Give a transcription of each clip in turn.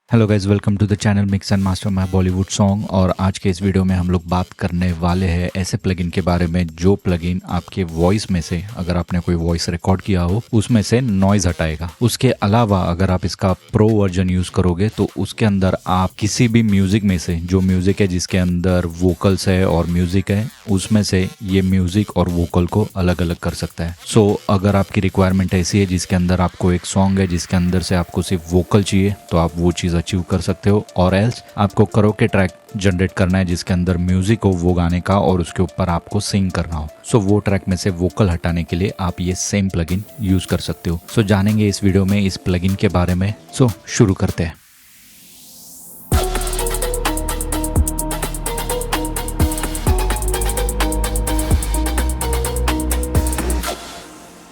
Hello guys, welcome to the channel mix and master my Bollywood song. और आज के इस वीडियो में हम लोग बात करने वाले हैं ऐसे प्लगइन के बारे में जो प्लगइन आपके वॉइस में से, अगर आपने कोई वॉइस रिकॉर्ड किया हो, उसमें से नॉइज हटाएगा। उसके अलावा अगर आप इसका प्रो वर्जन यूज करोगे तो उसके अंदर आप किसी भी म्यूजिक में से, जो म्यूजिक है जिसके अंदर वोकल्स है और म्यूजिक है, उसमें से ये म्यूजिक और वोकल को अलग अलग कर सकता है। सो अगर आपकी रिक्वायरमेंट ऐसी है जिसके अंदर आपको एक सॉन्ग है जिसके अंदर से आपको सिर्फ वोकल चाहिए, तो आप वो चीज अचीव कर सकते हो। और एल्स आपको करोके ट्रैक जनरेट करना है जिसके अंदर म्यूजिक हो वो गाने का और उसके ऊपर आपको सिंग करना हो, सो वो ट्रैक में से वोकल हटाने के लिए आप ये सेम प्लगइन यूज कर सकते हो। सो जानेंगे इस वीडियो में इस प्लगइन के बारे में। सो शुरू करते हैं।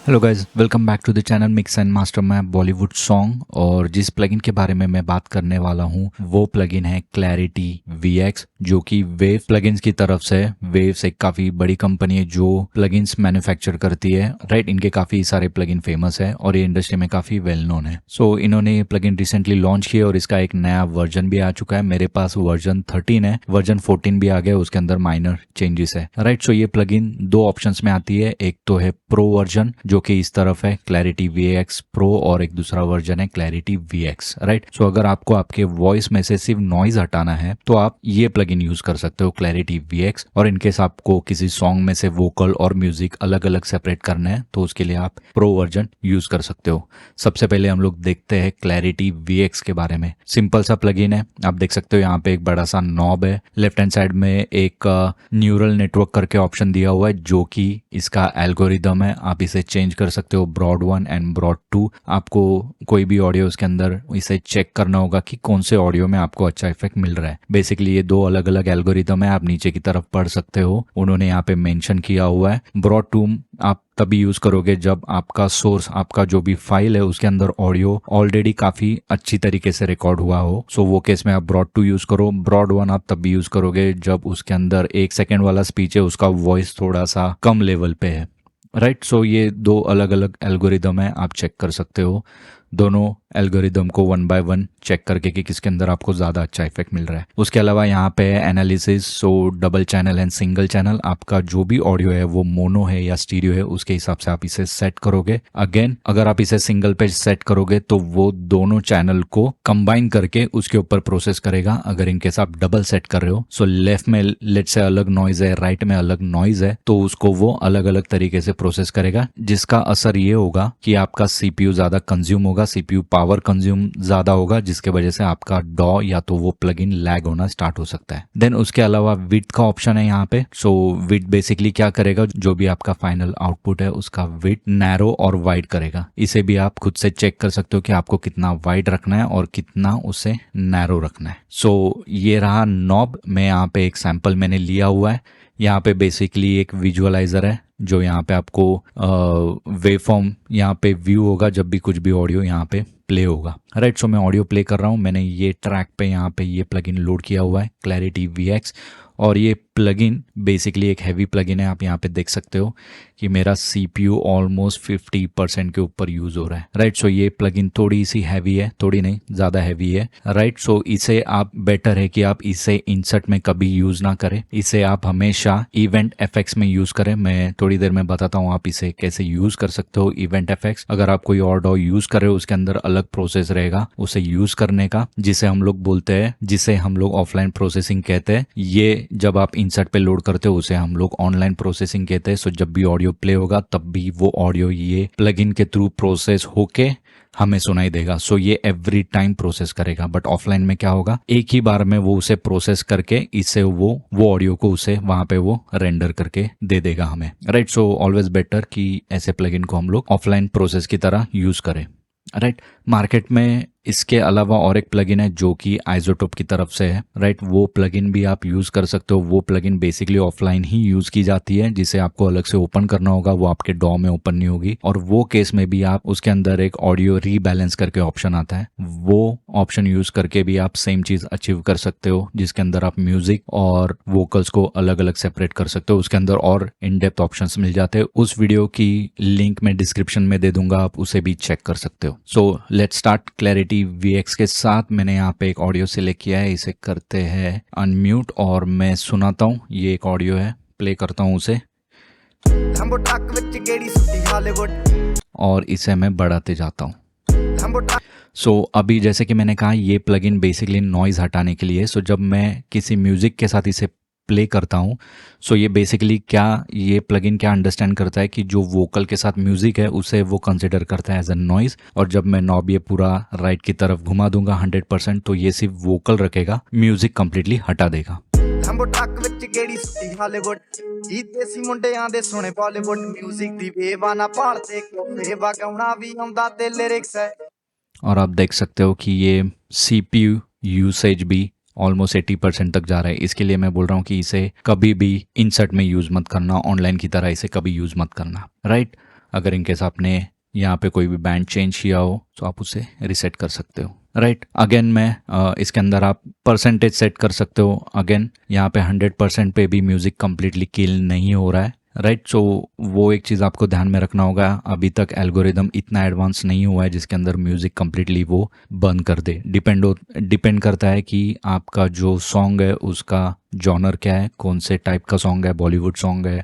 Hello guys, welcome back to the channel mix and master my Bollywood song. और जिस प्लगइन के बारे में मैं बात करने वाला हूँ वो प्लगइन है क्लैरिटी VX, जो कि वेव प्लगइन्स की तरफ से। वेव्स एक काफी बड़ी कंपनी है जो प्लगइन्स मैन्युफैक्चर करती है, राइट। इनके काफी सारे प्लगइन फेमस है और ये इंडस्ट्री में काफी वेल नोन है। सो इन्होंने ये प्लगइन रिसेंटली लॉन्च किया और इसका एक नया वर्जन भी आ चुका है। मेरे पास वर्जन 13 है, वर्जन 14 भी आ गया, उसके अंदर माइनर चेंजेस है, राइट। सो ये प्लगइन दो ऑप्शंस में आती है, एक तो है प्रो वर्जन जो कि इस तरफ है क्लैरिटी VX प्रो, और एक दूसरा वर्जन है क्लैरिटी VX, राइट। सो अगर आपको आपके वॉइस में से सिर्फ नॉइज हटाना है तो आप ये प्लगइन यूज कर सकते हो क्लैरिटी VX। और इनकेस आपको किसी सॉन्ग में से वोकल और म्यूजिक अलग अलग सेपरेट करना है तो उसके लिए आप प्रो वर्जन यूज कर सकते हो। सबसे पहले हम लोग देखते हैं क्लैरिटी VX के बारे में। सिंपल सा प्लगइन है, आप देख सकते हो यहाँ पे एक बड़ा सा नॉब है, लेफ्ट हैंड साइड में एक न्यूरल नेटवर्क करके ऑप्शन दिया हुआ है जो कि इसका एल्गोरिदम है। आप इसे चेंज कर सकते हो, ब्रॉड 1 एंड ब्रॉड 2। आपको कोई भी ऑडियो उसके अंदर इसे चेक करना होगा कि कौन से ऑडियो में आपको अच्छा इफेक्ट मिल रहा है। बेसिकली ये दो अलग अलग एल्गोरिदम है, आप नीचे की तरफ पढ़ सकते हो, उन्होंने यहाँ पे मेंशन किया हुआ है। ब्रॉड 2 आप तभी यूज करोगे जब आपका सोर्स, आपका जो भी फाइल है उसके अंदर ऑडियो ऑलरेडी काफी अच्छी तरीके से रिकॉर्ड हुआ हो। सो वो केस में आप ब्रॉड 2 यूज करो। ब्रॉड 1 आप तब भी यूज करोगे जब उसके अंदर 1 सेकेंड वाला स्पीच है, उसका वॉइस थोड़ा सा कम लेवल पे है, राइट। सो ये दो अलग अलग एल्गोरिदम है, आप चेक कर सकते हो दोनों एल्गोरिदम को 1 बाय 1 चेक करके कि किसके अंदर आपको ज़्यादा अच्छा इफेक्ट मिल रहा है। उसके अलावा यहाँ पे analysis, so double channel and single channel, आपका जो भी ऑडियो है वो मोनो है या स्टीरियो है उसके हिसाब से आप इसे सेट करोगे। अगेन अगर आप इसे सिंगल पे सेट करोगे तो वो दोनों चैनल को कंबाइन करके उसके ऊपर प्रोसेस करेगा। अगर इनकेस आप डबल सेट कर रहे हो, सो लेफ्ट में लेट से अलग नॉइज है, राइट में अलग नॉइज है, तो उसको वो अलग अलग तरीके से प्रोसेस करेगा, जिसका असर ये होगा कि आपका CPU ज़्यादा कंज्यूम होगा, CPU पावर कंज्यूम ज्यादा होगा, जिसके वजह से आपका डॉ या तो वो प्लगइन लैग होना स्टार्ट हो सकता है। देन उसके अलावा विड्थ का ऑप्शन है यहाँ पे। सो विड्थ बेसिकली क्या करेगा, जो भी आपका फाइनल आउटपुट है उसका विड्थ नैरो और वाइड करेगा। इसे भी आप खुद से चेक कर सकते हो कि आपको कितना वाइड रखना है और कितना उसे नैरो रखना है। सो ये रहा नॉब में, यहाँ पे एक सैंपल मैंने लिया हुआ है। यहाँ पे बेसिकली एक विजुअलाइजर है जो यहाँ पे आपको वेवफॉर्म यहाँ पे व्यू होगा जब भी कुछ भी ऑडियो यहाँ पे प्ले होगा, राइट। सो मैं ऑडियो प्ले कर रहा हूँ, मैंने ये ट्रैक पे यहाँ पे ये प्लगइन लोड किया हुआ है क्लैरिटी VX। और ये प्लगइन बेसिकली एक हैवी प्लगइन है, आप यहाँ पे देख सकते हो कि मेरा CPU ऑलमोस्ट 50% के ऊपर यूज हो रहा है, राइट। सो ये प्लगइन थोड़ी सी हैवी है, थोड़ी नहीं ज़्यादा हैवी है, राइट। सो इसे आप बेटर है कि आप इसे इंसर्ट में कभी यूज ना करें, इसे आप हमेशा इवेंट एफेक्ट्स में यूज करें। मैं थोड़ी देर में बताता हूँ आप इसे कैसे यूज कर सकते हो इवेंट एफेक्ट्स। अगर आप कोई और डॉ यूज कर रहे हो उसके अंदर अलग प्रोसेस रहेगा उसे यूज करने का, जिसे हम लोग बोलते हैं, जिसे हम लोग ऑफलाइन प्रोसेसिंग कहते हैं। ये जब आप इंसर्ट पे लोड करते हो उसे हम लोग ऑनलाइन प्रोसेसिंग कहते हैं। सो जब भी ऑडियो प्ले होगा तब भी वो ऑडियो ये प्लगइन के थ्रू प्रोसेस होके हमें सुनाई देगा। सो ये एवरी टाइम प्रोसेस करेगा, बट ऑफलाइन में क्या होगा, एक ही बार में वो उसे प्रोसेस करके इससे वो ऑडियो को उसे वहां पे वो रेंडर करके दे देगा हमें, राइट। सो ऑलवेज बेटर कि ऐसे प्लगइन को हम लोग ऑफलाइन प्रोसेस की तरह यूज करें, राइट। मार्केट में इसके अलावा और एक प्लगइन है जो कि आइसोटोप की तरफ से है, राइट। वो प्लगइन भी आप यूज कर सकते हो। वो प्लगइन बेसिकली ऑफलाइन ही यूज की जाती है, जिसे आपको अलग से ओपन करना होगा, वो आपके डॉ में ओपन नहीं होगी। और वो केस में भी आप उसके अंदर एक ऑडियो रीबैलेंस करके ऑप्शन आता है, वो ऑप्शन यूज करके भी आप सेम चीज अचीव कर सकते हो, जिसके अंदर आप म्यूजिक और वोकल्स को अलग अलग सेपरेट कर सकते हो। उसके अंदर और इन डेप्थ ऑप्शंस मिल जाते हैं। उस वीडियो की लिंक मैं डिस्क्रिप्शन में दे दूंगा, आप उसे भी चेक कर सकते हो। So let's start clarity VX के साथ। मैंने यहाँ पे एक ऑडियो सिलेक्ट किया है, इसे करते हैं अनम्यूट और मैं सुनाता हूँ। ये एक ऑडियो है, प्ले करता हूँ उसे और इसे मैं बढ़ाते जाता हूँ। सो अभी जैसे कि मैंने कहा, ये प्लगइन बेसिकली नॉइज़ हटाने के लिए। सो जब मैं किसी म्यूज़िक के साथ इसे प्ले करता हूँ, सो ये बेसिकली ये प्लगइन क्या अंडरस्टैंड करता है कि जो वोकल के साथ म्यूज़िक है उसे वो कंसिडर करता है एज अ नॉइज़। और जब मैं नॉब ये पूरा राइट की तरफ घुमा दूंगा 100%, तो ये सिर्फ वोकल रखेगा, म्यूज़िक कंप्लीटली हटा देगा। और आप देख सकते हो कि ये CPU यूसेज भी ऑलमोस्ट 80% तक जा रहा है। इसके लिए मैं बोल रहा हूँ कि इसे कभी भी इंसर्ट में यूज़ मत करना, ऑनलाइन की तरह इसे कभी यूज़ मत करना, राइट। अगर इनकेस आपने यहाँ पे कोई भी बैंड चेंज किया हो तो आप उसे रिसेट कर सकते हो, राइट। अगेन मैं इसके अंदर आप परसेंटेज सेट कर सकते हो। अगेन यहाँ पे 100% पे भी म्यूज़िक कम्प्लीटली किल नहीं हो रहा है, राइट। सो वो एक चीज़ आपको ध्यान में रखना होगा। अभी तक एल्गोरिदम इतना एडवांस नहीं हुआ है जिसके अंदर म्यूज़िक कम्प्लीटली वो बंद कर दे। डिपेंड करता है कि आपका जो सॉन्ग है उसका जॉनर क्या है, कौन से टाइप का सॉन्ग है, बॉलीवुड सॉन्ग है,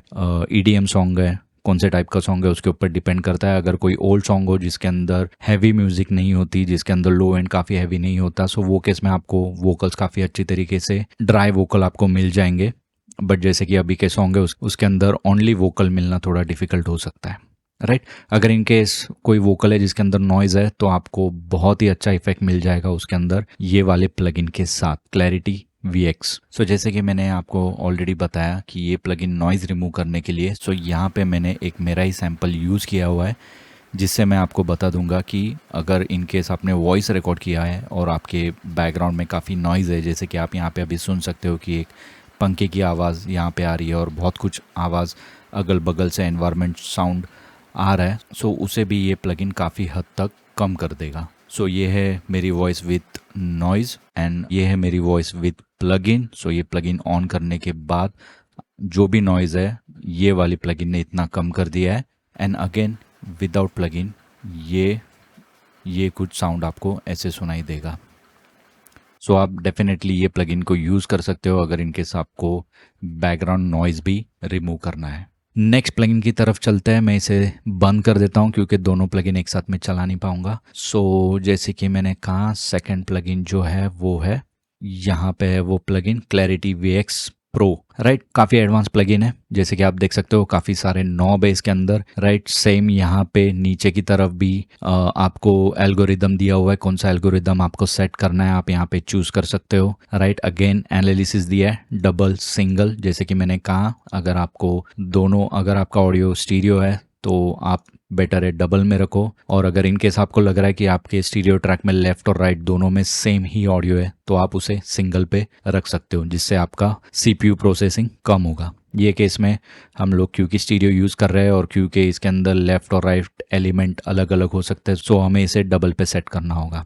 EDM सॉन्ग है, कौन से टाइप का सॉन्ग है, उसके ऊपर डिपेंड करता है। अगर कोई ओल्ड सॉन्ग हो जिसके अंदर हैवी म्यूज़िक नहीं होती, जिसके अंदर लो एंड काफ़ी हैवी नहीं होता, सो वो केस में आपको वोकल्स काफ़ी अच्छी तरीके से ड्राई वोकल आपको मिल जाएंगे। बट जैसे कि अभी के सॉन्ग है उसके अंदर ओनली वोकल मिलना थोड़ा डिफिकल्ट हो सकता है, राइट। अगर इन केस कोई वोकल है जिसके अंदर नॉइज़ है तो आपको बहुत ही अच्छा इफेक्ट मिल जाएगा उसके अंदर ये वाले प्लगइन के साथ, क्लैरिटी VX। सो जैसे कि मैंने आपको ऑलरेडी बताया कि ये प्लगइन नॉइज़ रिमूव करने के लिए, सो यहाँ पे मैंने एक मेरा ही सैम्पल यूज़ किया हुआ है जिससे मैं आपको बता दूंगा कि अगर इन केस आपने वॉइस रिकॉर्ड किया है और आपके बैकग्राउंड में काफ़ी नॉइज़ है, जैसे कि आप यहाँ पे अभी सुन सकते हो कि एक पंखे की आवाज़ यहाँ पे आ रही है और बहुत कुछ आवाज़ अगल बगल से एनवायरनमेंट साउंड आ रहा है, सो उसे भी ये प्लगइन काफ़ी हद तक कम कर देगा। सो ये है मेरी वॉइस विथ नॉइज़ एंड ये है मेरी वॉइस विथ प्लगइन। सो ये प्लगइन ऑन करने के बाद जो भी नॉइज़ है ये वाली प्लगइन ने इतना कम कर दिया है। एंड अगेन विदाउट प्लगइन ये कुछ साउंड आपको ऐसे सुनाई देगा। सो आप डेफिनेटली ये प्लगइन को यूज़ कर सकते हो अगर इनकेस आपको बैकग्राउंड नॉइज़ भी रिमूव करना है। नेक्स्ट प्लगइन की तरफ चलते हैं। मैं इसे बंद कर देता हूँ क्योंकि दोनों प्लगइन एक साथ में चला नहीं पाऊँगा। सो जैसे कि मैंने कहा, सेकंड प्लगइन जो है वो है यहाँ पे है वो plugin clarity VX pro, right. काफ़ी एडवांस प्लगइन है, जैसे कि आप देख सकते हो काफ़ी सारे नॉब है इसके अंदर, राइट। सेम यहाँ पे नीचे की तरफ भी आपको एल्गोरिदम दिया हुआ है, कौन सा एल्गोरिदम आपको सेट करना है आप यहाँ पे चूज कर सकते हो, राइट। अगेन एनालिसिस दिया है डबल सिंगल, जैसे कि मैंने कहा अगर आपका ऑडियो स्टीरियो है तो आप बेटर है डबल में रखो, और अगर इनकेस आपको लग रहा है कि आपके स्टीरियो ट्रैक में लेफ्ट और राइट दोनों में सेम ही ऑडियो है तो आप उसे सिंगल पे रख सकते हो, जिससे आपका CPU प्रोसेसिंग कम होगा। ये केस में हम लोग क्योंकि स्टीरियो यूज़ कर रहे हैं और क्योंकि इसके अंदर लेफ्ट और राइट एलिमेंट अलग अलग हो सकते हैं, सो हमें इसे डबल पे सेट करना होगा,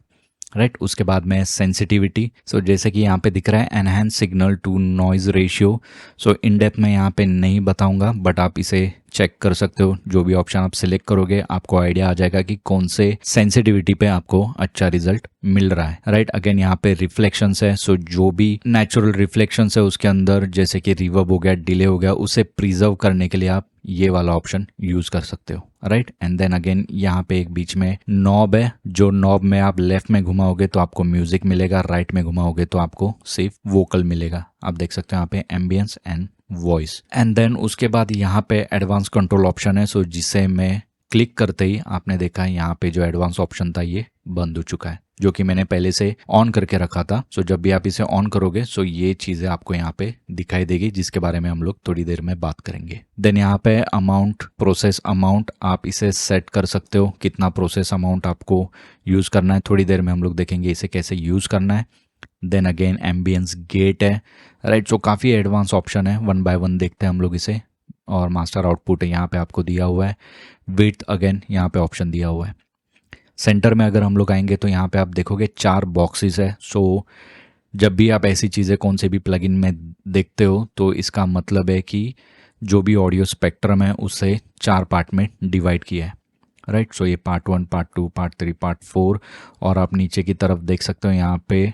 राइट। उसके बाद में सेंसिटिविटी, सो जैसे कि यहाँ पे दिख रहा है enhance signal to noise ratio. So in depth में यहाँ पे नहीं बताऊंगा बट आप इसे चेक कर सकते हो। जो भी ऑप्शन आप सिलेक्ट करोगे आपको आइडिया आ जाएगा कि कौन से सेंसिटिविटी पे आपको अच्छा रिजल्ट मिल रहा है, राइट। अगेन यहाँ पे रिफ्लेक्शंस है, सो जो भी नेचुरल रिफ्लेक्शंस है उसके अंदर जैसे कि रिवर्ब हो गया, डिले हो गया, उसे प्रिजर्व करने के लिए आप ये वाला ऑप्शन यूज कर सकते हो, राइट। एंड देन अगेन यहाँ पे एक बीच में नॉब है, जो नॉब में आप लेफ्ट में घुमाओगे तो आपको म्यूजिक मिलेगा, राइट में घुमाओगे तो आपको सिर्फ वोकल मिलेगा। आप देख सकते हो यहाँ पे ambience and voice. And then उसके बाद यहाँ पे एडवांस कंट्रोल ऑप्शन है, सो जिसे मैं क्लिक करते ही आपने देखा यहाँ पे जो एडवांस ऑप्शन था ये बंद हो चुका है, जो कि मैंने पहले से ऑन करके रखा था। सो जब भी आप इसे ऑन करोगे सो ये चीज़ें आपको यहाँ पे दिखाई देगी, जिसके बारे में हम लोग थोड़ी देर में बात करेंगे। देन यहाँ पे अमाउंट, प्रोसेस अमाउंट, आप इसे सेट कर सकते हो कितना प्रोसेस अमाउंट आपको यूज़ करना है। थोड़ी देर में हम लोग देखेंगे इसे कैसे यूज़ करना है। देन अगेन एम्बियंस गेट है, राइट। सो काफ़ी एडवांस ऑप्शन है, वन बाय वन देखते हैं हम लोग इसे। और मास्टर आउटपुट है यहाँ पे आपको दिया हुआ है, विड्थ अगेन यहाँ पे ऑप्शन दिया हुआ है। सेंटर में अगर हम लोग आएंगे तो यहाँ पे आप देखोगे 4 बॉक्सेस है। सो जब भी आप ऐसी चीज़ें कौन से भी प्लगइन में देखते हो तो इसका मतलब है कि जो भी ऑडियो स्पेक्ट्रम है उसे 4 पार्ट में डिवाइड किया है। राइट। सो ये पार्ट 1, पार्ट 2, पार्ट 3, पार्ट 4, और आप नीचे की तरफ देख सकते हो यहाँ पे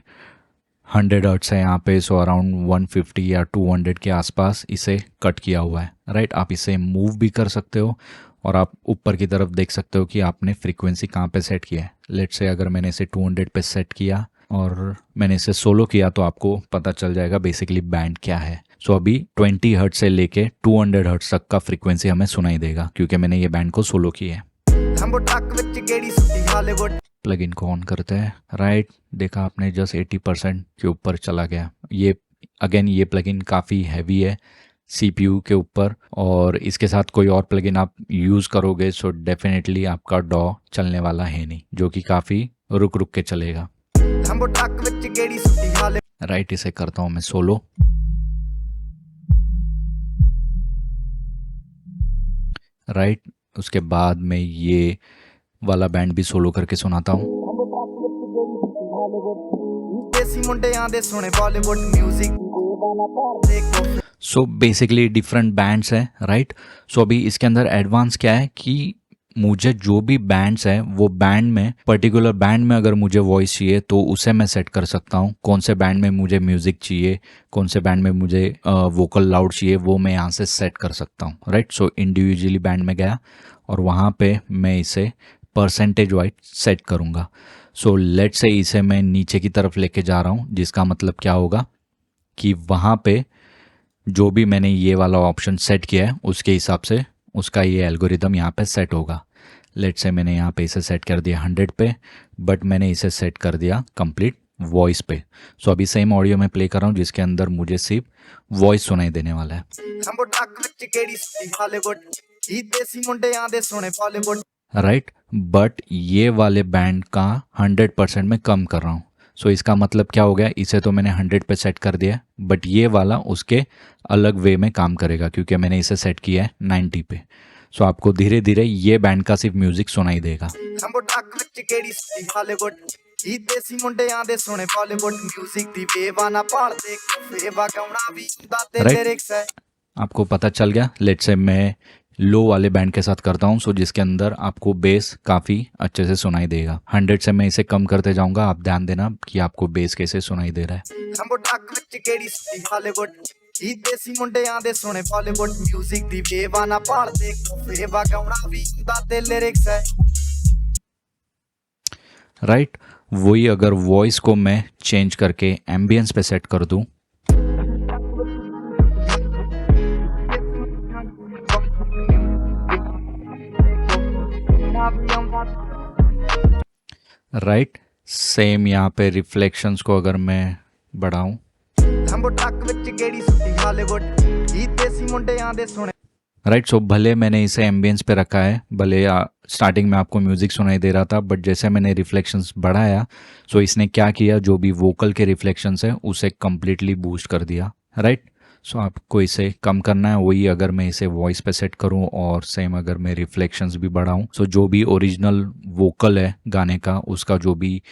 100 हर्ट्स है यहाँ पे, सो अराउंड 150 या 200 के आसपास इसे कट किया हुआ है। राइट, आप इसे मूव भी कर सकते हो और आप ऊपर की तरफ देख सकते हो कि आपने फ्रीक्वेंसी कहाँ पे सेट किया है। लेट्स से अगर मैंने इसे 200 पे सेट किया और मैंने इसे सोलो किया तो आपको पता चल जाएगा बेसिकली बैंड क्या है। सो अभी 20 हर्ट्ज से लेके 200 हर्ट्ज तक का फ्रीक्वेंसी हमें सुनाई देगा क्योंकि मैंने ये बैंड को सोलो किया है। प्लगइन को ऑन करते हैं। राइट, देखा आपने जस्ट 80% के ऊपर चला गया। ये अगेन ये प्लगइन काफ़ी हैवी है CPU के ऊपर, और इसके साथ कोई और प्लगइन आप यूज़ करोगे सो डेफिनेटली आपका डॉ चलने वाला है नहीं, जो कि काफ़ी रुक रुक के चलेगा। राइट, इसे करता हूँ मैं सोलो। राइट, उसके बाद मैं ये वाला बैंड भी सोलो करके सुनाता हूँ। सो बेसिकली डिफरेंट बैंड्स हैं। राइट, सो अभी इसके अंदर एडवांस क्या है कि मुझे जो भी बैंड्स है वो बैंड में, पर्टिकुलर बैंड में अगर मुझे वॉइस चाहिए तो उसे मैं सेट कर सकता हूँ। कौन से बैंड में मुझे म्यूज़िक चाहिए, कौन से बैंड में मुझे वोकल लाउड चाहिए, वो मैं यहाँ से सेट कर सकता हूँ। राइट, सो इंडिविजुअली बैंड में गया और वहाँ पे मैं इसे परसेंटेज वाइज सेट करूँगा। सो लेट से इसे मैं नीचे की तरफ लेके जा रहा हूँ, जिसका मतलब क्या होगा कि वहाँ पे जो भी मैंने ये वाला ऑप्शन सेट किया है उसके हिसाब से उसका ये एल्गोरिदम यहाँ पे सेट होगा। लेट से मैंने यहाँ पे इसे सेट कर दिया 100 पे, बट मैंने इसे सेट कर दिया कंप्लीट वॉइस पे। सो अभी सेम ऑडियो में प्ले कर रहा हूँ जिसके अंदर मुझे सिर्फ वॉइस सुनाई देने वाला है। राइट, बट ये वाले बैंड का 100% मैं कम कर रहा हूँ। सो इसका मतलब क्या हो गया, इसे तो मैंने 100 पे सेट कर दिया, बट ये वाला उसके अलग वे में काम करेगा क्योंकि मैंने इसे सेट किया है 90 पे। सो आपको धीरे धीरे ये बैंड का सिर्फ म्यूजिक सुनाई देगा। राइट, आपको पता चल गया। लेट से मैं लो वाले बैंड के साथ करता हूँ, सो जिसके अंदर आपको बेस काफ़ी अच्छे से सुनाई देगा। 100 से मैं इसे कम करते जाऊंगा, आप ध्यान देना कि आपको बेस कैसे सुनाई दे रहा है। राइट, वही अगर वॉइस को मैं चेंज करके एम्बियंस पे सेट कर दूं, राइट, सेम यहाँ पे रिफ्लेक्शंस को अगर मैं बढ़ाऊं, राइट, सो भले मैंने इसे एम्बियंस पे रखा है, भले स्टार्टिंग में आपको म्यूज़िक सुनाई दे रहा था, बट जैसे मैंने रिफ्लेक्शंस बढ़ाया सो इसने क्या किया, जो भी वोकल के रिफ्लेक्शंस है उसे कम्प्लीटली बूस्ट कर दिया। राइट, सो आपको इसे कम करना है। वही अगर मैं इसे वॉइस पे सेट करूं और सेम अगर मैं रिफ्लेक्शंस भी बढ़ाऊं, सो जो भी ओरिजिनल वोकल है गाने का उसका जो भी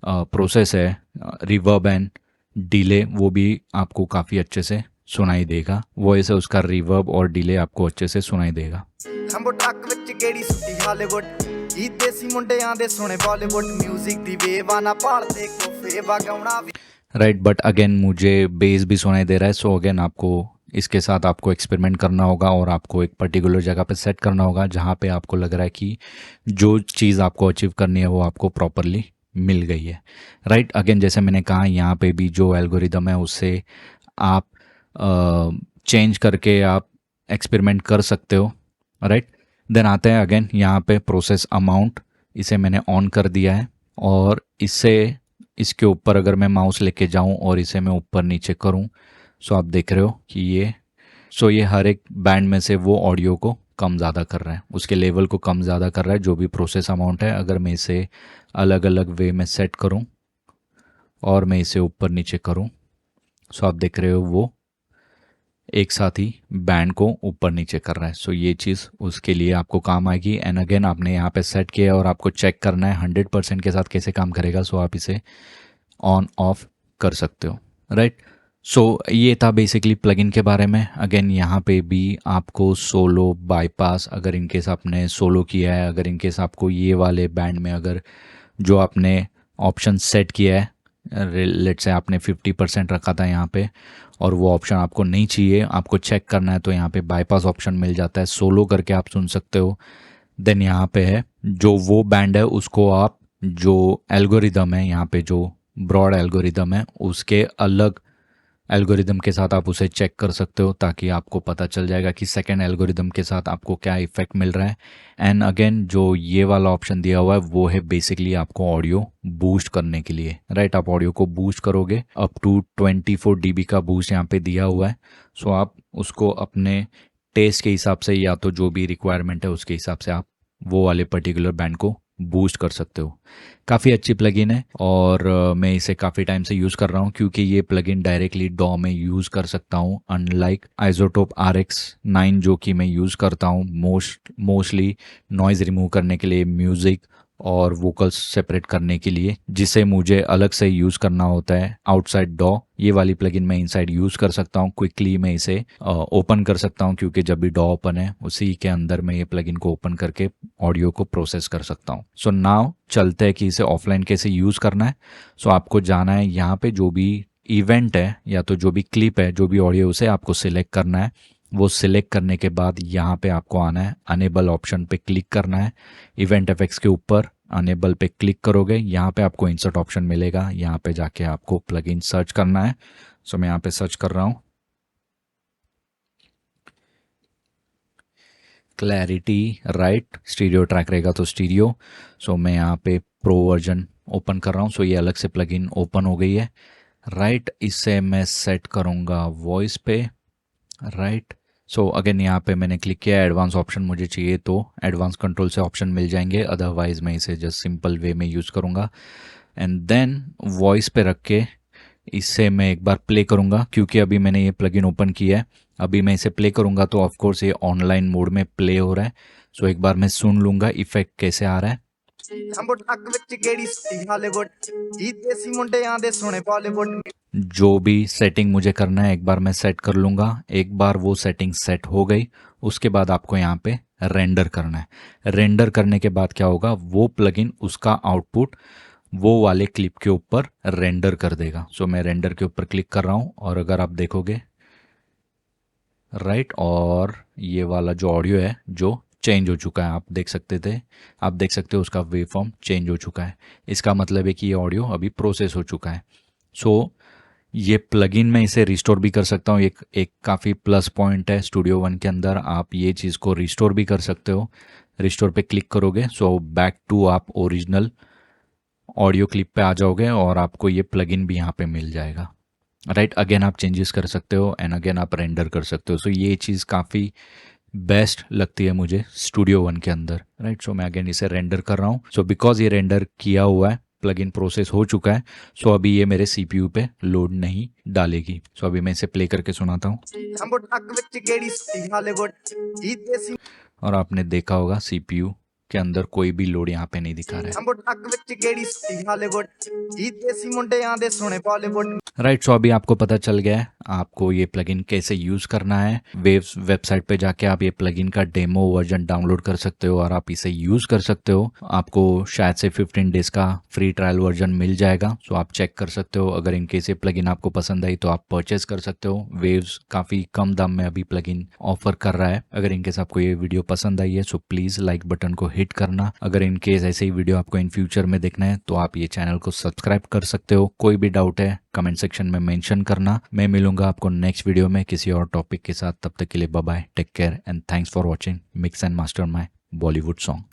प्रोसेस है, रिवर्ब एंड डिले, वो भी आपको काफ़ी अच्छे से सुनाई देगा। वॉइस है उसका रिवर्ब और डिले आपको अच्छे से सुनाई देगा। राइट, बट अगेन मुझे बेस भी सुनाई दे रहा है, सो अगेन आपको इसके साथ आपको एक्सपेरिमेंट करना होगा और आपको एक पर्टिकुलर जगह पे सेट करना होगा जहाँ पे आपको लग रहा है कि जो चीज़ आपको अचीव करनी है वो आपको प्रॉपरली मिल गई है। राइट, अगेन जैसे मैंने कहा यहाँ पे भी जो एल्गोरिदम है उससे आप चेंज करके आप एक्सपेरिमेंट कर सकते हो। राइट, देन आते हैं अगेन यहाँ पे प्रोसेस अमाउंट, इसे मैंने ऑन कर दिया है और इसके ऊपर अगर मैं माउस लेके जाऊं और इसे मैं ऊपर नीचे करूं, सो आप देख रहे हो कि ये हर एक बैंड में से वो ऑडियो को कम ज़्यादा कर रहा है, उसके लेवल को कम ज़्यादा कर रहा है जो भी प्रोसेस अमाउंट है। अगर मैं इसे अलग अलग वे में सेट करूं और मैं इसे ऊपर नीचे करूं, सो आप देख रहे हो वो एक साथ ही बैंड को ऊपर नीचे कर रहा है। सो ये चीज़ उसके लिए आपको काम आएगी। एंड अगेन आपने यहाँ पे सेट किया और आपको चेक करना है 100% के साथ कैसे काम करेगा, सो आप इसे ऑन ऑफ कर सकते हो। राइट, ये था बेसिकली प्लगइन के बारे में। अगेन यहाँ पे भी आपको सोलो बाईपास, अगर इनकेस आपने सोलो किया है, अगर इनकेस आपको ये वाले बैंड में अगर जो आपने ऑप्शन सेट किया है, लेट से आपने 50% रखा था यहाँ पे और वो ऑप्शन आपको नहीं चाहिए, आपको चेक करना है, तो यहाँ पे बाईपास ऑप्शन मिल जाता है, सोलो करके आप सुन सकते हो। देन यहाँ पे है जो वो बैंड है उसको आप जो एल्गोरिदम है यहाँ पे, जो ब्रॉड एल्गोरिदम है उसके अलग एल्गोरिदम के साथ आप उसे चेक कर सकते हो, ताकि आपको पता चल जाएगा कि सेकंड एल्गोरिदम के साथ आपको क्या इफेक्ट मिल रहा है। एंड अगेन जो ये वाला ऑप्शन दिया हुआ है वो है बेसिकली आपको ऑडियो बूस्ट करने के लिए, राइट। आप ऑडियो को बूस्ट करोगे, अप टू 24 dB का बूस्ट यहाँ पे दिया हुआ है। आप उसको अपने टेस्ट के हिसाब से या तो जो भी रिक्वायरमेंट है उसके हिसाब से आप वो वाले पर्टिकुलर बैंड को बूस्ट कर सकते हो। काफ़ी अच्छी प्लगइन है और मैं इसे काफ़ी टाइम से यूज़ कर रहा हूँ, क्योंकि ये प्लगइन डायरेक्टली डॉ में यूज़ कर सकता हूँ, अनलाइक आइसोटोप RX9 जो कि मैं यूज़ करता हूँ मोस्टली नॉइज़ रिमूव करने के लिए, म्यूज़िक और वोकल्स सेपरेट करने के लिए, जिसे मुझे अलग से यूज़ करना होता है आउटसाइड डॉ। ये वाली प्लगइन मैं इनसाइड यूज़ कर सकता हूँ, क्विकली मैं इसे ओपन कर सकता हूँ, क्योंकि जब भी डॉ ओपन है उसी के अंदर मैं ये प्लगइन को ओपन करके ऑडियो को प्रोसेस कर सकता हूँ। नाउ चलते हैं कि इसे ऑफलाइन कैसे यूज़ करना है। आपको जाना है यहाँ पे, जो भी इवेंट है या तो जो भी क्लिप है, जो भी ऑडियो, उसे आपको सिलेक्ट करना है। वो सिलेक्ट करने के बाद यहाँ पे आपको आना है, अनेबल ऑप्शन पे क्लिक करना है, इवेंट इफेक्ट्स के ऊपर अनेबल पे क्लिक करोगे, यहाँ पे आपको इंसर्ट ऑप्शन मिलेगा, यहाँ पे जाके आपको प्लगइन सर्च करना है। मैं यहाँ पे सर्च कर रहा हूँ क्लैरिटी, राइट। स्टीरियो ट्रैक रहेगा तो स्टीरियो। मैं यहाँ पे प्रो वर्जन ओपन कर रहा हूँ। ये अलग से प्लगइन ओपन हो गई है, राइट। इसे मैं सेट करूँगा वॉइस पे, राइट। अगेन यहाँ पे मैंने क्लिक किया, एडवांस ऑप्शन मुझे चाहिए तो एडवांस कंट्रोल से ऑप्शन मिल जाएंगे, अदरवाइज मैं इसे जस्ट सिंपल वे में यूज़ करूँगा। एंड देन वॉइस पे रख के इसे मैं एक बार प्ले करूँगा, क्योंकि अभी मैंने ये प्लगइन ओपन किया है। अभी मैं इसे प्ले करूँगा तो ऑफकोर्स ये ऑनलाइन मोड में प्ले हो रहा है। एक बार मैं सुन लूँगा इफेक्ट कैसे आ रहा है। जो भी सेटिंग मुझे करना है एक बार मैं सेट कर लूँगा। एक बार वो सेटिंग सेट हो गई, उसके बाद आपको यहाँ पे रेंडर करना है। रेंडर करने के बाद क्या होगा, वो प्लगइन उसका आउटपुट वो वाले क्लिप के ऊपर रेंडर कर देगा। मैं रेंडर के ऊपर क्लिक कर रहा हूँ और अगर आप देखोगे, राइट, और ये वाला जो ऑडियो है जो चेंज हो चुका है, आप देख सकते हो उसका वेव फॉर्म चेंज हो चुका है। इसका मतलब है कि ये ऑडियो अभी प्रोसेस हो चुका है। ये प्लगइन में इसे रिस्टोर भी कर सकता हूँ। एक काफ़ी प्लस पॉइंट है स्टूडियो वन के अंदर, आप ये चीज़ को रिस्टोर भी कर सकते हो। रिस्टोर पे क्लिक करोगे, बैक टू आप ओरिजिनल ऑडियो क्लिप पे आ जाओगे और आपको ये प्लगइन भी यहाँ पे मिल जाएगा, राइट। अगेन आप चेंजेस कर सकते हो एंड अगेन आप रेंडर कर सकते हो। ये चीज़ काफ़ी बेस्ट लगती है मुझे स्टूडियो वन के अंदर, राइट। मैं अगेन इसे रेंडर कर रहा हूँ। बिकॉज ये रेंडर किया हुआ है, प्लगइन प्रोसेस हो चुका है, अभी ये मेरे CPU पे लोड नहीं डालेगी। अभी मैं इसे प्ले करके सुनाता हूँ और आपने देखा होगा CPU के अंदर कोई भी लोड यहाँ पे नहीं दिखा रहा है, राइट। अभी आपको पता चल गया है आपको ये प्लगइन कैसे यूज़ करना है। वेव्स वेबसाइट पे जाके आप ये प्लगइन का डेमो वर्जन डाउनलोड कर सकते हो और आप इसे यूज़ कर सकते हो। आपको शायद से 15 डेज़ का फ्री ट्रायल वर्जन मिल जाएगा, आप चेक कर सकते हो। अगर इनकेस ये प्लगइन आपको पसंद आई तो आप परचेज कर सकते हो। वेव्स काफ़ी कम दाम में अभी प्लगइन ऑफर कर रहा है। अगर इनकेस आपको ये वीडियो पसंद आई है प्लीज़ लाइक बटन को हिट करना। अगर इनकेस ऐसे ही वीडियो आपको इन फ्यूचर में देखना है तो आप ये चैनल को सब्सक्राइब कर सकते हो। कोई भी डाउट है कमेंट सेक्शन में मेंशन करना। मैं मिलूंगा आपको नेक्स्ट वीडियो में किसी और टॉपिक के साथ। तब तक के लिए bye bye, take care and thanks for watching mix and master my Bollywood song.